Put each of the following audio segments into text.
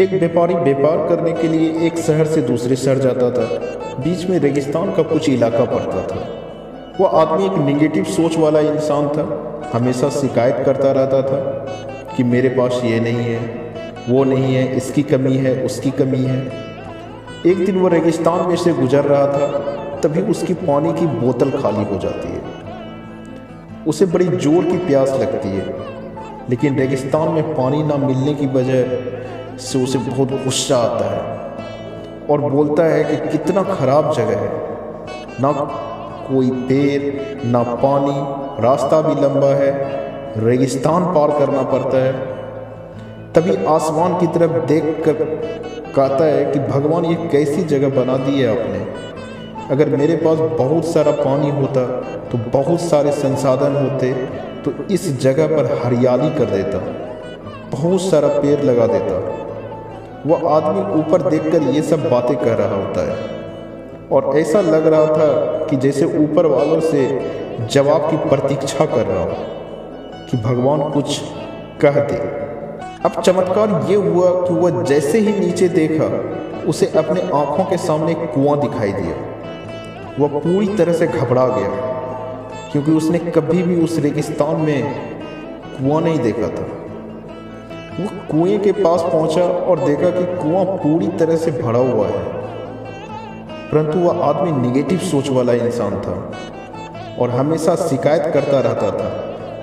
एक व्यापारी व्यापार करने के लिए एक शहर से दूसरे शहर जाता था। बीच में रेगिस्तान का कुछ इलाका पड़ता था। वह आदमी एक निगेटिव सोच वाला इंसान था। हमेशा शिकायत करता रहता था कि मेरे पास ये नहीं है, वो नहीं है, इसकी कमी है, उसकी कमी है। एक दिन वह रेगिस्तान में से गुजर रहा था, तभी उसकी पानी की बोतल खाली हो जाती है। उसे बड़ी जोर की प्यास लगती है, लेकिन रेगिस्तान में पानी ना मिलने की वजह से उसे बहुत गुस्सा आता है और बोलता है कि कितना खराब जगह है, ना कोई पेड़ ना पानी, रास्ता भी लंबा है, रेगिस्तान पार करना पड़ता है। तभी आसमान की तरफ देखकर कहता है कि भगवान ये कैसी जगह बना दी है आपने। अगर मेरे पास बहुत सारा पानी होता तो बहुत सारे संसाधन होते तो इस जगह पर हरियाली कर देता, बहुत सारा पेड़ लगा देता। वह आदमी ऊपर देखकर ये सब बातें कह रहा होता है और ऐसा लग रहा था कि जैसे ऊपर वालों से जवाब की प्रतीक्षा कर रहा हो कि भगवान कुछ कह दे। अब चमत्कार ये हुआ कि वह जैसे ही नीचे देखा, उसे अपने आंखों के सामने एक कुआं दिखाई दिया। वह पूरी तरह से घबरा गया, क्योंकि उसने कभी भी उस रेगिस्तान में कुआं नहीं देखा था। वो कुएं के पास पहुंचा और देखा कि कुआं पूरी तरह से भरा हुआ है, परंतु वह आदमी निगेटिव सोच वाला इंसान था और हमेशा शिकायत करता रहता था।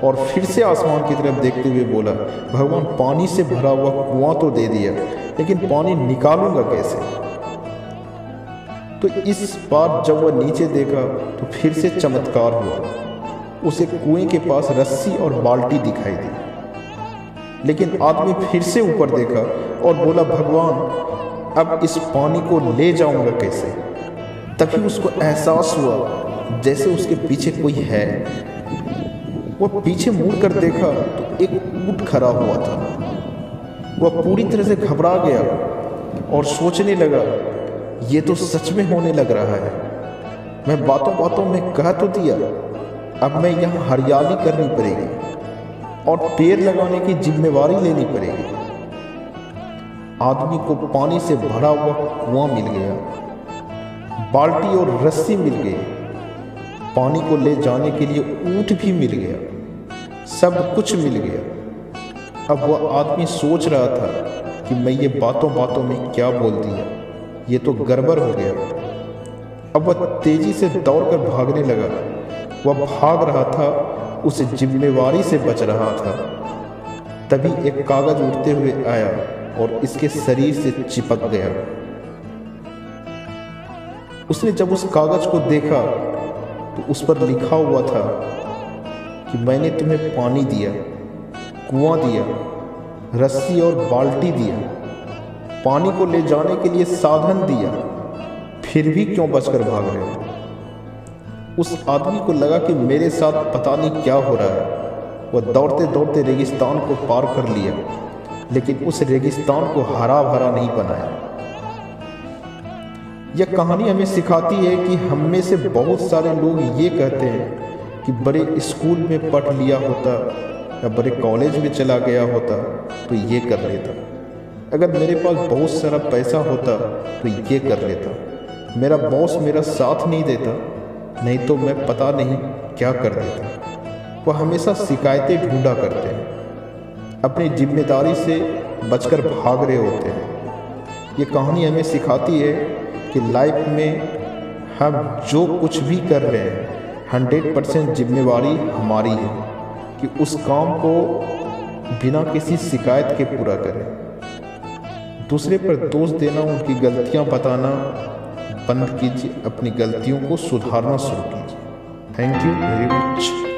और फिर से आसमान की तरफ देखते हुए बोला, भगवान पानी से भरा हुआ कुआं तो दे दिया, लेकिन पानी निकालूंगा कैसे? तो इस बार जब वह नीचे देखा तो फिर से चमत्कार हुआ। उसे कुएं के पास रस्सी और बाल्टी दिखाई दी, लेकिन आदमी फिर से ऊपर देखा और बोला, भगवान अब इस पानी को ले जाऊंगा कैसे? तभी उसको एहसास हुआ जैसे उसके पीछे कोई है। वह पीछे मुड़कर देखा तो एक ऊंट खड़ा हुआ था। वह पूरी तरह से घबरा गया और सोचने लगा, ये तो सच में होने लग रहा है। मैं बातों बातों में कह तो दिया, अब मैं यहाँ हरियाली करनी पड़ेगी और पेड़ लगाने की जिम्मेवारी लेनी पड़ेगी। आदमी को पानी से भरा हुआ कुआं मिल गया, बाल्टी और रस्सी मिल गई, पानी को ले जाने के लिए ऊंट भी मिल गया, सब कुछ मिल गया। अब वह आदमी सोच रहा था कि मैं ये बातों बातों में क्या बोल दिया, ये तो गड़बड़ हो गया। अब वह तेजी से दौड़कर भागने लगा। वह भाग रहा था, उस जिम्मेवारी से बच रहा था। तभी एक कागज उड़ते हुए आया और इसके शरीर से चिपक गया। उसने जब उस कागज को देखा तो उस पर लिखा हुआ था कि मैंने तुम्हें पानी दिया, कुआं दिया, रस्सी और बाल्टी दिया, पानी को ले जाने के लिए साधन दिया, फिर भी क्यों बचकर भाग रहे हो? उस आदमी को लगा कि मेरे साथ पता नहीं क्या हो रहा है। वह दौड़ते दौड़ते रेगिस्तान को पार कर लिया, लेकिन उस रेगिस्तान को हरा भरा नहीं बनाया। यह कहानी हमें सिखाती है कि हम में से बहुत सारे लोग ये कहते हैं कि बड़े स्कूल में पढ़ लिया होता या बड़े कॉलेज में चला गया होता तो ये कर लेता, अगर मेरे पास बहुत सारा पैसा होता तो ये कर लेता, मेरा बॉस मेरा साथ नहीं देता, नहीं तो मैं पता नहीं क्या कर देता। वह हमेशा शिकायतें ढूंढा करते हैं, अपनी जिम्मेदारी से बचकर भाग रहे होते हैं। ये कहानी हमें सिखाती है कि लाइफ में हम जो कुछ भी कर रहे हैं 100% जिम्मेवारी हमारी है कि उस काम को बिना किसी शिकायत के पूरा करें। दूसरे पर दोष देना, उनकी गलतियां बताना बंद कीजिए, अपनी गलतियों को सुधारना शुरू कीजिए। Thank you very much.